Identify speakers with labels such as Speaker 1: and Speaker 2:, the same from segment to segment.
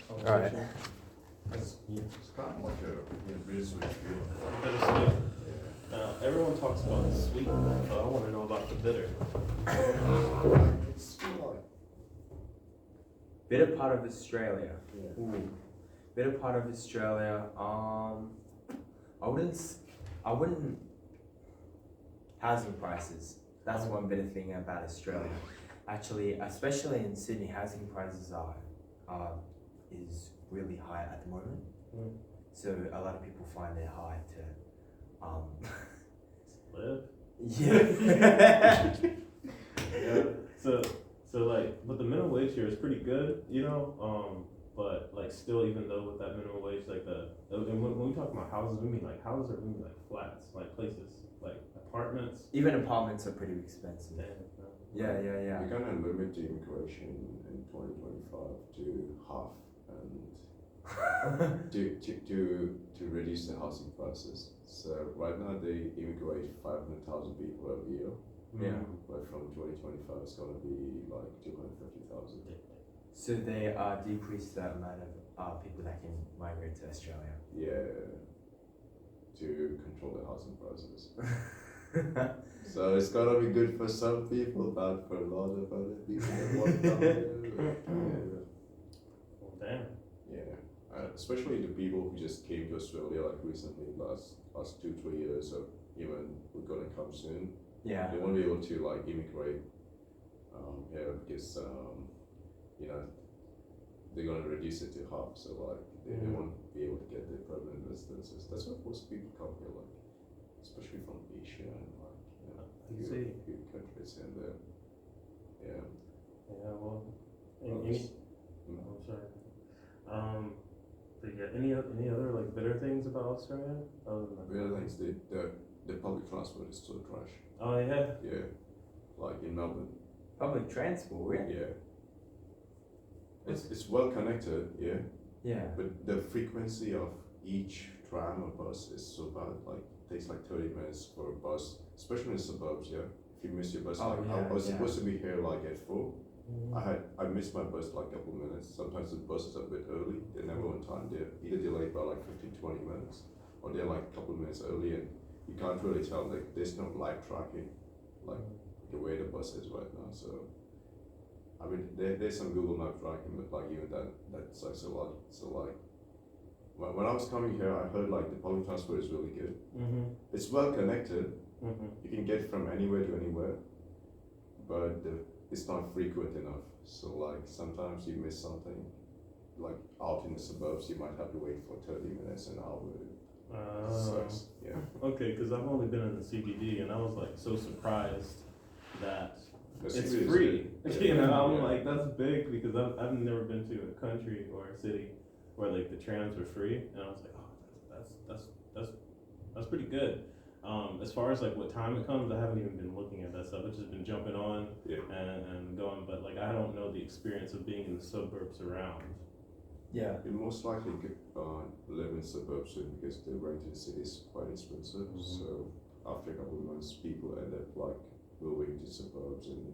Speaker 1: conversation.
Speaker 2: It's kind of like a bittersweet feeling.
Speaker 1: Bittersweet. Now, everyone talks about the sweet, but I want to know about the bitter.
Speaker 2: It's like,
Speaker 3: Bitter part of Australia.
Speaker 2: yeah.
Speaker 3: Ooh. Bitter part of Australia. I wouldn't. Housing prices. That's one bitter thing about Australia. Actually, especially in Sydney, housing prices is really high at the moment.
Speaker 1: Mm.
Speaker 3: So a lot of people find it hard to
Speaker 1: Live.
Speaker 3: yeah.
Speaker 1: Yeah. So like, but the minimum wage here is pretty good, you know. But like, still, even though with that minimum wage, like and when we talk about houses, we mean like houses, or we mean like flats, like places, like apartments.
Speaker 3: Even apartments are pretty expensive.
Speaker 1: Damn,
Speaker 3: Yeah.
Speaker 2: We're gonna limit the immigration in 2025 to half and to reduce the housing prices. So right now they immigrate 500,000 people every year,
Speaker 3: Yeah.
Speaker 2: but from 2025 it's gonna be like 250,000.
Speaker 3: So they decrease the amount of people that can migrate to Australia.
Speaker 2: Yeah, to control the housing prices. So it's gonna be good for some people, bad for a lot of other people that want down there.
Speaker 1: Well, damn.
Speaker 2: Yeah, especially the people who just came to Australia like recently, last 2-3 years, or even we're gonna come soon.
Speaker 3: Yeah.
Speaker 2: They won't be able to like immigrate here because you know they're gonna reduce it to half, so like they won't be able to get their permanent residences. That's why most people come here, like especially from Asia and like few countries and yeah.
Speaker 1: Yeah. Well.
Speaker 2: Well,
Speaker 1: I'm sorry. But yeah, any other like bitter things about Australia? Other than
Speaker 2: The other things, the public transport is so trash.
Speaker 1: Oh yeah.
Speaker 2: Yeah, like in Melbourne.
Speaker 3: Public transport, really?
Speaker 2: Yeah. It's well connected, yeah,
Speaker 3: Yeah.
Speaker 2: but the frequency of each tram or bus is so bad. Like takes like 30 minutes for a bus, especially in the suburbs. Yeah, if you miss your bus, like I was supposed to be here like at 4. I missed my bus like a couple minutes. Sometimes the buses are a bit early. They're never on time. They're either delayed by like 15-20 minutes, or they're like a couple minutes early, and you can't really tell. Like there's no live tracking, like the way the bus is right now. So I mean, there's some Google Map tracking, but like even that sucks a lot. So like when I was coming here, I heard like the public transport is really good. It's well connected. You can get from anywhere to anywhere, but it's not frequent enough. So like sometimes you miss something, like out in the suburbs, you might have to wait for 30 minutes, an hour. It sucks. Yeah.
Speaker 1: Okay, because I've only been in the CBD, and I was like so surprised that
Speaker 2: The
Speaker 1: it's
Speaker 2: city is
Speaker 1: free.
Speaker 2: good.
Speaker 1: You know, I'm
Speaker 2: Yeah.
Speaker 1: like, that's big, because I've never been to a country or a city where like the trams were free, and I was like, oh, that's pretty good. As far as like what time it comes, I haven't even been looking at that stuff. I've just been jumping on and going, but like I don't know the experience of being in the suburbs around.
Speaker 3: Yeah.
Speaker 2: You most likely could live in suburbs soon because the rent in the city is quite expensive. So after a couple of months, people end up like moving to suburbs, and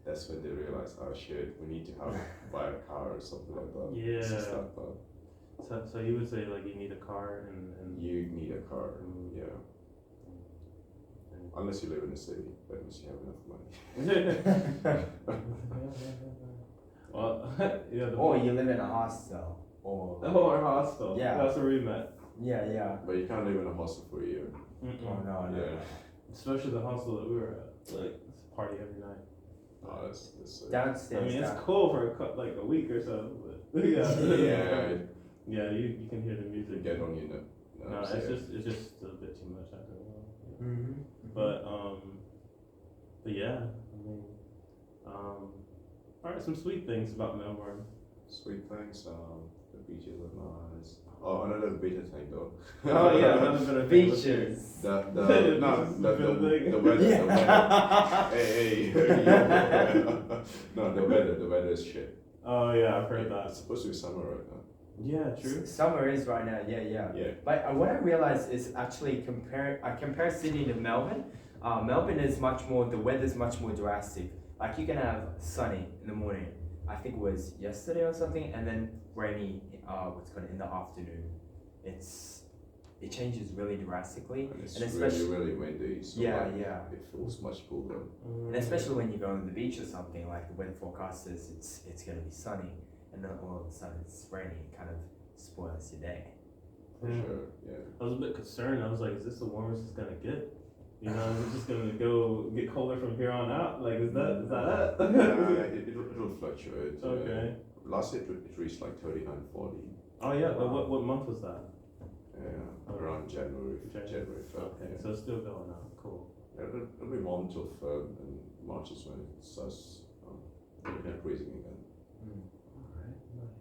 Speaker 2: that's when they realize, oh shit, we need to buy a car or something like that.
Speaker 1: Yeah.
Speaker 2: It's just that bad.
Speaker 1: So you would say like you need a car and
Speaker 2: You need a car, yeah. Unless you live in the city, that means you have enough money.
Speaker 1: well, yeah.
Speaker 3: Or you live in a hostel. Or
Speaker 1: hostel.
Speaker 3: Yeah.
Speaker 1: That's where we met.
Speaker 3: yeah.
Speaker 2: But you can't live in a hostel for a year.
Speaker 3: Oh no.
Speaker 2: Yeah.
Speaker 1: Especially the hostel that we were at. Like it's a party every night.
Speaker 2: Oh, that's
Speaker 3: Downstairs.
Speaker 1: I mean, it's cool for like a week or so, but
Speaker 2: yeah.
Speaker 1: Yeah, you can hear the music.
Speaker 2: Get on your
Speaker 1: No, it's just a bit too much after a while.
Speaker 3: Mm-hmm.
Speaker 1: But yeah, I mean, all right, some sweet things about Melbourne.
Speaker 2: Sweet things, the beaches are nice. Oh, another bitter thing though.
Speaker 1: Oh yeah, another bit of
Speaker 3: Beaches.
Speaker 2: The
Speaker 1: thing.
Speaker 2: weather.
Speaker 3: Yeah.
Speaker 2: Hey. No, the weather is shit.
Speaker 1: Oh yeah, I've heard that.
Speaker 2: It's supposed to be summer right now.
Speaker 1: Yeah, true.
Speaker 3: Summer is right now. Yeah.
Speaker 2: Yeah.
Speaker 3: But what I realized is actually I compare Sydney to Melbourne. Melbourne is the weather's much more drastic. Like you can have sunny in the morning, I think it was yesterday or something, and then rainy. What's called in the afternoon. It changes really drastically,
Speaker 2: And it's
Speaker 3: and especially
Speaker 2: really windy, so
Speaker 3: yeah,
Speaker 2: like,
Speaker 3: yeah.
Speaker 2: it feels much cooler.
Speaker 3: And especially when you go on the beach or something, like the weather forecast says it's gonna be sunny, and then all of a sudden it's raining. It kind of spoils your day.
Speaker 2: For sure, yeah.
Speaker 1: I was a bit concerned. I was like, is this the warmest it's gonna get? You know, is it just gonna go get colder from here on out? Like, is that it?
Speaker 2: Yeah, it'll fluctuate.
Speaker 1: Okay.
Speaker 2: Last year it reached like 39, 40.
Speaker 1: Oh yeah.
Speaker 3: Wow.
Speaker 1: What month was that?
Speaker 2: Yeah,
Speaker 1: Okay.
Speaker 2: around January,
Speaker 1: January.
Speaker 2: February.
Speaker 1: Okay,
Speaker 2: Yeah.
Speaker 1: so it's still going up. Cool.
Speaker 2: Yeah, it'll be warm till Feb, and March is when it starts
Speaker 1: Okay.
Speaker 2: increasing again.
Speaker 1: Alright, nice.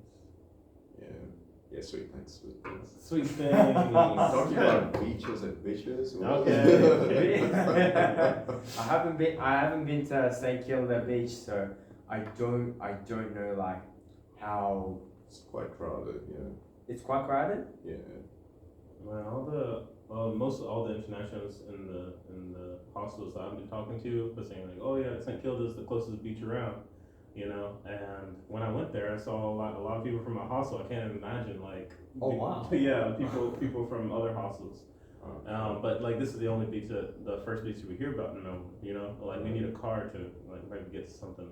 Speaker 2: Yeah, sweet things. Sweet things.
Speaker 1: Sweet thing.
Speaker 2: Talking about beaches and bitches.
Speaker 1: Okay.
Speaker 3: I haven't been to St Kilda Beach, so I don't know like how
Speaker 2: It's quite crowded, yeah.
Speaker 3: it's quite crowded.
Speaker 2: Yeah.
Speaker 1: Well, most of all the internationals in the hostels that I've been talking to were saying like, oh yeah, St. Kilda is the closest beach around, you know. And when I went there, I saw a lot of people from my hostel. I can't imagine like.
Speaker 3: Oh, wow.
Speaker 1: Yeah, people from other hostels.
Speaker 2: Uh,
Speaker 1: But like this is the only beach the first beach we hear about in Melbourne. You know, like we need a car to like maybe get something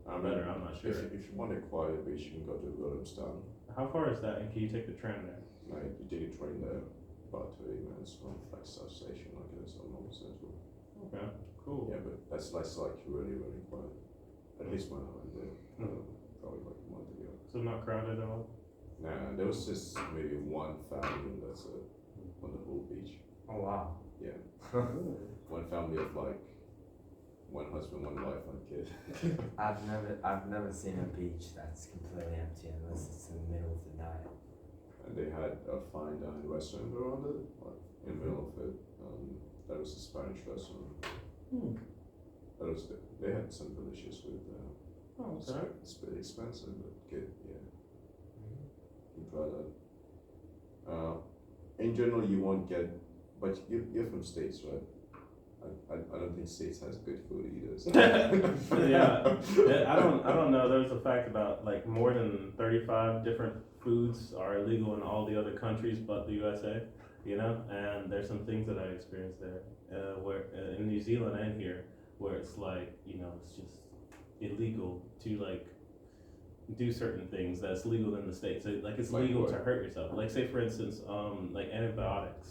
Speaker 1: better. I'm not sure.
Speaker 2: If you want a quiet beach, you can go to Williamstown.
Speaker 1: How far is that? And can you take the tram there?
Speaker 2: Like, you take a train there, about 30 minutes from Flagstaff Station, I guess, or Melbourne Central.
Speaker 1: Okay, cool.
Speaker 2: Yeah, but that's like really, really quiet. At least when I went there, probably like a month ago.
Speaker 1: So not crowded at all.
Speaker 2: Nah, there was just maybe one family, and that's it, on the whole beach.
Speaker 3: Oh wow.
Speaker 2: Yeah, one family of like one husband, one wife, one kid.
Speaker 3: I've never seen a beach that's completely empty unless it's in the middle of the night.
Speaker 2: And they had a fine dining restaurant around it, like in the middle of it. That was a Spanish restaurant. That was they had some delicious food there.
Speaker 1: Oh, okay.
Speaker 2: It's pretty expensive, but good. Yeah, you try that. In general, you won't get, but you're from States, right? I don't think States has good food either. So.
Speaker 1: Yeah, I don't know. There's a fact about like more than 35 different foods are illegal in all the other countries but the USA, you know. And there's some things that I experienced there, where in New Zealand and here, where it's like, you know, it's just illegal to like do certain things that's legal in the States. So, like it's
Speaker 2: Like
Speaker 1: legal
Speaker 2: what?
Speaker 1: to hurt yourself. Like say for instance, like antibiotics.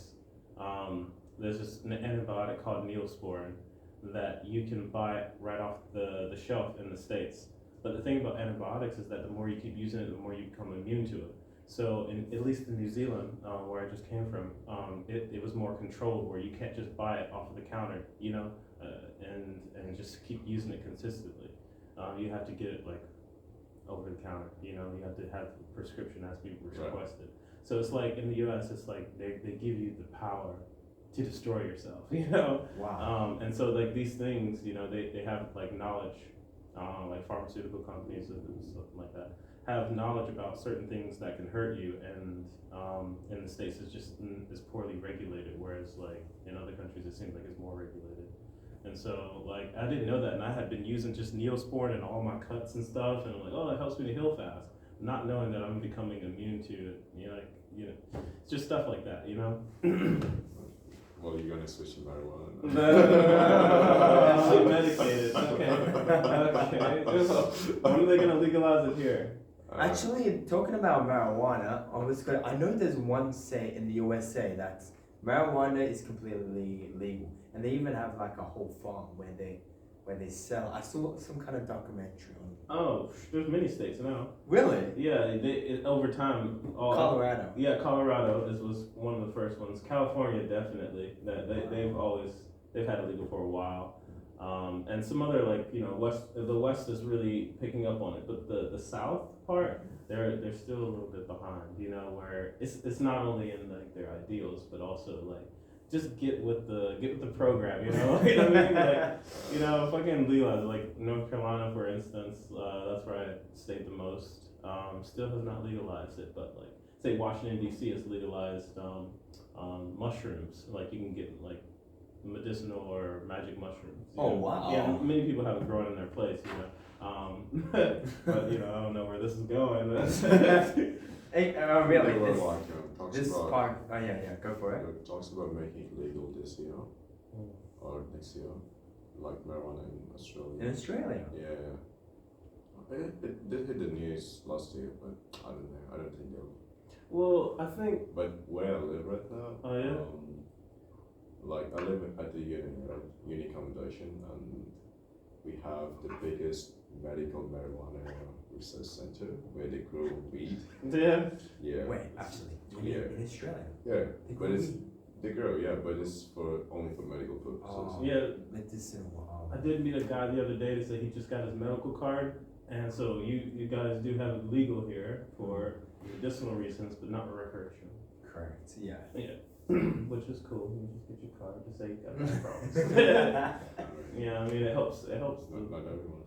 Speaker 1: There's this antibiotic called Neosporin that you can buy right off the shelf in the States. But the thing about antibiotics is that the more you keep using it, the more you become immune to it. So at least in New Zealand, where I just came from, it was more controlled, where you can't just buy it off of the counter, you know, and just keep using it consistently. You have to get it like over the counter, you know, you have to have a prescription has to be requested. So it's like in the US, it's like they give you the power to destroy yourself, you know?
Speaker 3: Wow.
Speaker 1: And so like these things, you know, they have like knowledge, like pharmaceutical companies and stuff like that, have knowledge about certain things that can hurt you, and in the States it's just is poorly regulated, whereas like in other countries it seems like it's more regulated. And so like I didn't know that, and I had been using just Neosporin in all my cuts and stuff, and I'm like, oh, it helps me to heal fast, not knowing that I'm becoming immune to it, you know, like, you know, it's just stuff like that, you know?
Speaker 2: Well, you're gonna switch to marijuana.
Speaker 1: No, actually medicated. Okay. When are they gonna legalize it here?
Speaker 3: Actually, talking about marijuana, I know there's one state in the USA that marijuana is completely legal, and they even have like a whole farm where they sell. I saw some kind of documentary on.
Speaker 1: Oh, there's many states now.
Speaker 3: Really?
Speaker 1: Yeah, over time.
Speaker 3: Colorado.
Speaker 1: Yeah, Colorado was one of the first ones. California definitely. They've had it legal for a while. And some other like, you know, the West is really picking up on it, but the South part, they're still a little bit behind, you know, where it's not only in like their ideals, but also like just get with the program, you know. You know what I mean? Like, you know, fucking legalize, like North Carolina, for instance, that's where I stayed the most. Still has not legalized it, but like say Washington D.C. has legalized mushrooms. Like you can get like medicinal or magic mushrooms.
Speaker 3: Oh
Speaker 1: know?
Speaker 3: wow.
Speaker 1: Yeah, many people have it growing in their place, you know. But I don't know where this is going.
Speaker 3: Hey,
Speaker 2: They
Speaker 3: really,
Speaker 2: were
Speaker 3: this,
Speaker 2: like, talks
Speaker 3: this
Speaker 2: about,
Speaker 3: part, oh yeah, go for it.
Speaker 2: talks about making it legal this year
Speaker 1: Mm.
Speaker 2: or next year, like marijuana in Australia.
Speaker 3: In Australia?
Speaker 2: Yeah. It did hit the news last year, but I don't know. I don't think they'll.
Speaker 1: Well, I think.
Speaker 2: But where I live right now,
Speaker 1: Oh yeah.
Speaker 2: like I live at the uni accommodation, and we have the biggest medical marijuana research center where they grow weed.
Speaker 1: Yeah.
Speaker 2: Yeah.
Speaker 3: Wait, actually, you mean
Speaker 2: Yeah.
Speaker 3: in Australia?
Speaker 2: Yeah,
Speaker 3: They
Speaker 2: but
Speaker 3: grow
Speaker 2: it's
Speaker 3: weed?
Speaker 2: they grow, yeah, but it's for only for medical purposes.
Speaker 3: Oh.
Speaker 1: Yeah.
Speaker 3: Medicinal.
Speaker 1: I did meet a guy the other day that said he just got his medical card, and so you guys do have it legal here for medicinal reasons, but not recreational.
Speaker 3: Correct, yeah.
Speaker 1: Yeah. Which is cool. You just get your card to say you got no problems. Yeah, I mean it helps. It helps.
Speaker 2: Not everyone.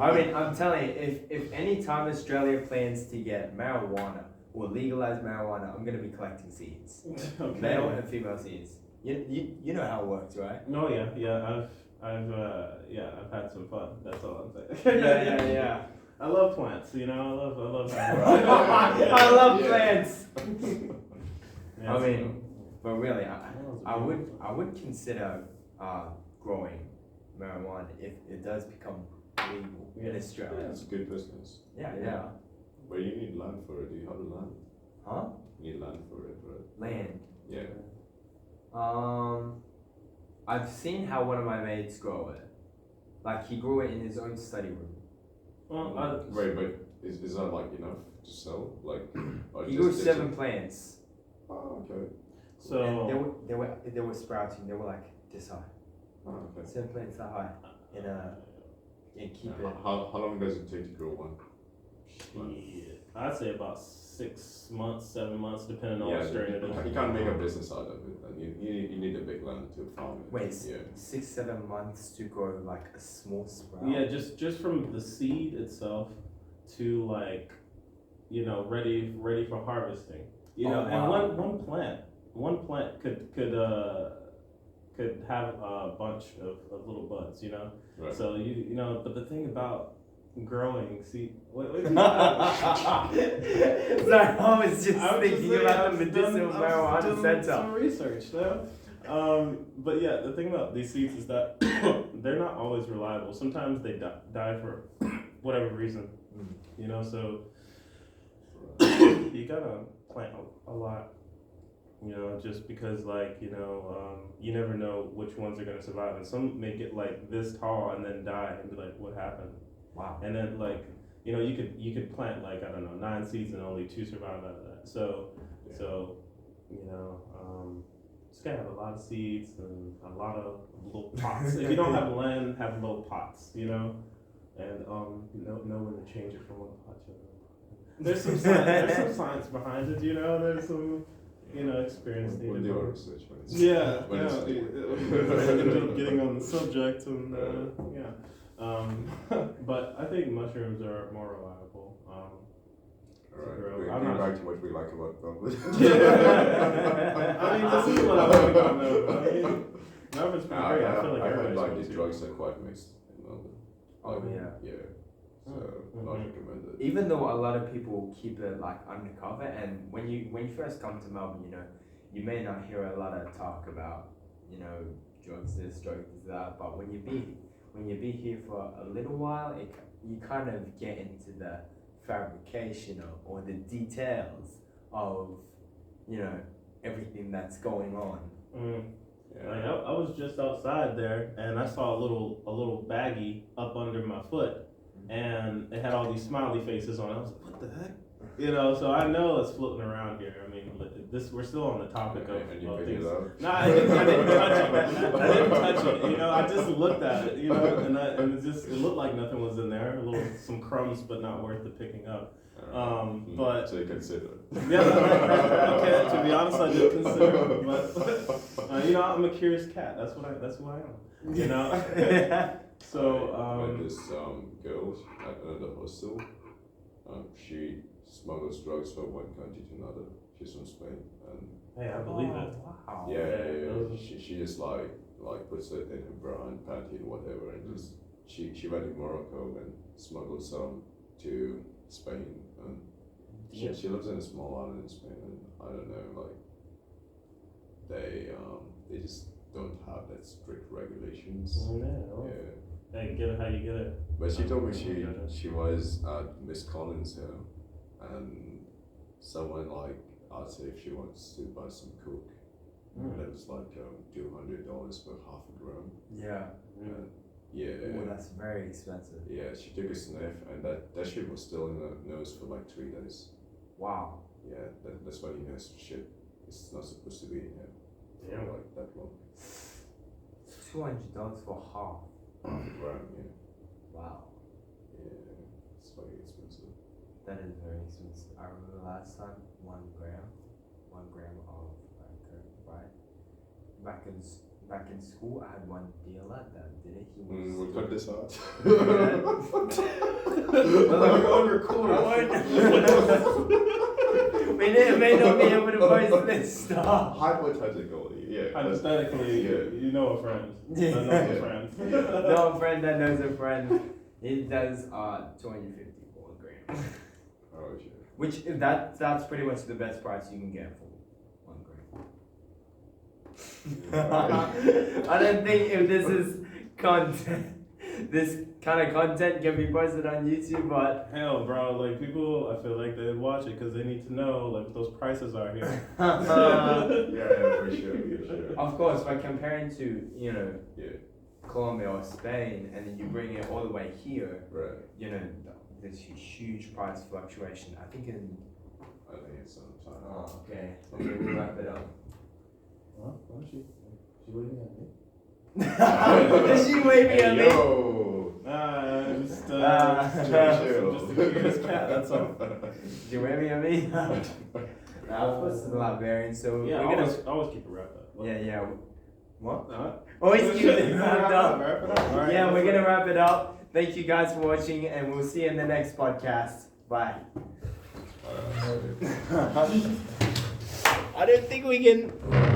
Speaker 3: I mean, I'm telling you, if any time Australia plans to get marijuana or legalize marijuana, I'm gonna be collecting seeds,
Speaker 1: Okay.
Speaker 3: male and female seeds. You know how it works, right?
Speaker 1: Oh yeah. I've had some fun. That's all I'm saying.
Speaker 3: Yeah.
Speaker 1: I love plants. I love.
Speaker 3: I love
Speaker 2: Yeah.
Speaker 3: plants.
Speaker 1: Yeah,
Speaker 3: I mean, but really, I
Speaker 1: so-
Speaker 3: I would consider growing marijuana if it does become legal in
Speaker 1: Yeah.
Speaker 3: Australia.
Speaker 2: It's a good business.
Speaker 3: Yeah.
Speaker 2: But you need land for it. Do you have the land?
Speaker 3: Huh?
Speaker 2: You need land for it, right?
Speaker 3: Land.
Speaker 2: Yeah.
Speaker 3: I've seen how one of my mates grow it. Like he grew it in his own study room.
Speaker 1: Well,
Speaker 2: Wait, but is that like enough to sell? Like, or
Speaker 3: He
Speaker 2: just
Speaker 3: grew
Speaker 2: it's
Speaker 3: 7 plants.
Speaker 2: Oh, okay.
Speaker 3: And
Speaker 1: so
Speaker 3: they were sprouting. They were like this high.
Speaker 2: Oh, okay.
Speaker 3: 7 plants that high. And keep it.
Speaker 2: How long does it take to grow one?
Speaker 1: shit, I'd say about 6 months, 7 months, depending on
Speaker 2: Yeah,
Speaker 1: what strain it is.
Speaker 2: you can't make a business out of it. And you need a big land to farm it.
Speaker 3: Wait,
Speaker 2: Yeah.
Speaker 3: 6-7 months to grow like a small sprout.
Speaker 1: Yeah, just from the seed itself to ready for harvesting.
Speaker 3: Oh,
Speaker 1: And
Speaker 3: wow.
Speaker 1: one plant could have a bunch of little buds.
Speaker 2: Right.
Speaker 1: So but the thing about growing seed.
Speaker 3: Sorry, I was just thinking about the medicinal marijuana
Speaker 1: Some
Speaker 3: center.
Speaker 1: research, though. But yeah, the thing about these seeds is that they're not always reliable. Sometimes they die for whatever reason. So you gotta plant a lot. Just because you never know which ones are gonna survive, and some may get like this tall and then die and be like, what happened?
Speaker 3: Wow.
Speaker 1: And then you could plant like I don't know 9 seeds and only 2 survive out of that. So just gotta have a lot of seeds and a lot of little pots. If you don't have land, have little pots, and know when to change it from one pot to another. There's some science behind it, There's some experience
Speaker 2: We'll
Speaker 1: needed.
Speaker 2: do our research when it's
Speaker 1: Yeah,
Speaker 2: when it's
Speaker 1: ended up getting on the subject and but I think mushrooms are more reliable.
Speaker 2: Alright,
Speaker 1: grow.
Speaker 2: we're
Speaker 1: I'm
Speaker 2: getting
Speaker 1: not-
Speaker 2: back to what we like about Melbourne.
Speaker 1: I mean, this is what I like about Melbourne. I mean, Melbourne's pretty great. I feel like
Speaker 2: I heard
Speaker 1: everybody's
Speaker 2: like
Speaker 1: supposed
Speaker 2: these
Speaker 1: to.
Speaker 2: drugs are quite mixed in Melbourne.
Speaker 3: Oh,
Speaker 2: Like,
Speaker 3: yeah.
Speaker 2: Yeah. So
Speaker 1: Mhm.
Speaker 2: not recommended.
Speaker 3: Even though a lot of people keep it like undercover, and when you first come to Melbourne, you may not hear a lot of talk about drugs this, drugs that, but when you be here for a little while, you kind of get into the fabrication or the details of everything that's going on.
Speaker 1: Mm.
Speaker 2: Yeah.
Speaker 1: Like I was just outside there and I saw a little baggie up under my foot, and it had all these smiley faces on it. I was like, what the heck? So I know it's floating around here. I mean, we're still on the topic of
Speaker 2: And you
Speaker 1: of
Speaker 2: picked
Speaker 1: things.
Speaker 2: it up.
Speaker 1: No, I didn't touch it. I didn't touch it. I just looked at it. And it looked like nothing was in there. Some crumbs, but not worth the picking up. But
Speaker 2: So you consider.
Speaker 1: yeah, okay. To be honest, I did consider it, but I'm a curious cat. That's who I am. So
Speaker 2: When this girl at another hostel, she smuggles drugs from one country to another. She's from Spain, and
Speaker 1: hey, I believe it.
Speaker 3: Wow.
Speaker 2: yeah.
Speaker 1: those-
Speaker 2: She just like like puts it in her bra and panty and whatever, and just she went to Morocco and smuggled some to Spain, and she lives in a small island in Spain, and I don't know, like they just don't have that strict regulations. Yeah.
Speaker 1: Hey, get it how you get it.
Speaker 2: But she told me she was at Miss Collins here, and someone like asked her if she wants to buy some coke. And it was like $200 for half a gram.
Speaker 3: Yeah.
Speaker 2: And yeah.
Speaker 3: Oh, that's very expensive.
Speaker 2: Yeah, she took a sniff, and that shit was still in her nose for like 3 days.
Speaker 3: Wow.
Speaker 2: Yeah, that's why you know shit is not supposed to be in here for like that long.
Speaker 3: $200 for half.
Speaker 2: Half a gram, yeah.
Speaker 3: Wow.
Speaker 2: Yeah, it's very expensive.
Speaker 3: That is very expensive. I remember last time, 1 gram of right? Back in school, I had one dealer that did it. He was.
Speaker 2: We'll cut this out.
Speaker 1: We're on record.
Speaker 3: We may not be able to post this stuff.
Speaker 2: Hypothetically, yeah.
Speaker 1: Hypothetically,
Speaker 2: yeah.
Speaker 1: you know a friend.
Speaker 3: Yeah.
Speaker 1: I know a friend.
Speaker 3: Know a friend that knows a friend. It does 250 for 1 gram.
Speaker 2: Oh shit.
Speaker 3: Which that's pretty much the best price you can get for 1 gram. I don't think if this is content, this kind of content can be posted on YouTube, but
Speaker 1: Hell, bro, like people, I feel like they'd watch it because they need to know like what those prices are here.
Speaker 2: Yeah, for sure.
Speaker 3: of course, by comparing to
Speaker 2: Yeah,
Speaker 3: Colombia or Spain, and then you bring it all the way here,
Speaker 2: right.
Speaker 3: there's a huge price fluctuation. I think
Speaker 2: it's sometime.
Speaker 3: Oh, okay. Okay, we'll wrap it up.
Speaker 1: Well, she waving at me.
Speaker 3: Is she waving at me?
Speaker 2: Yo.
Speaker 1: Nah, just
Speaker 2: Chill.
Speaker 1: just a curious cat. That's all.
Speaker 3: Is she waving at me? Of course, it's Liberian, so
Speaker 1: Yeah,
Speaker 3: we're gonna.
Speaker 1: always keep it wrapped up.
Speaker 3: Yeah. What?
Speaker 1: Huh?
Speaker 3: Always keep it wrapped up.
Speaker 1: Wrap it up. All right,
Speaker 3: Yeah,
Speaker 1: let's
Speaker 3: we're
Speaker 1: wrap
Speaker 3: gonna wrap it up. Thank you guys for watching, and we'll see you in the next podcast. Bye. I don't think we can.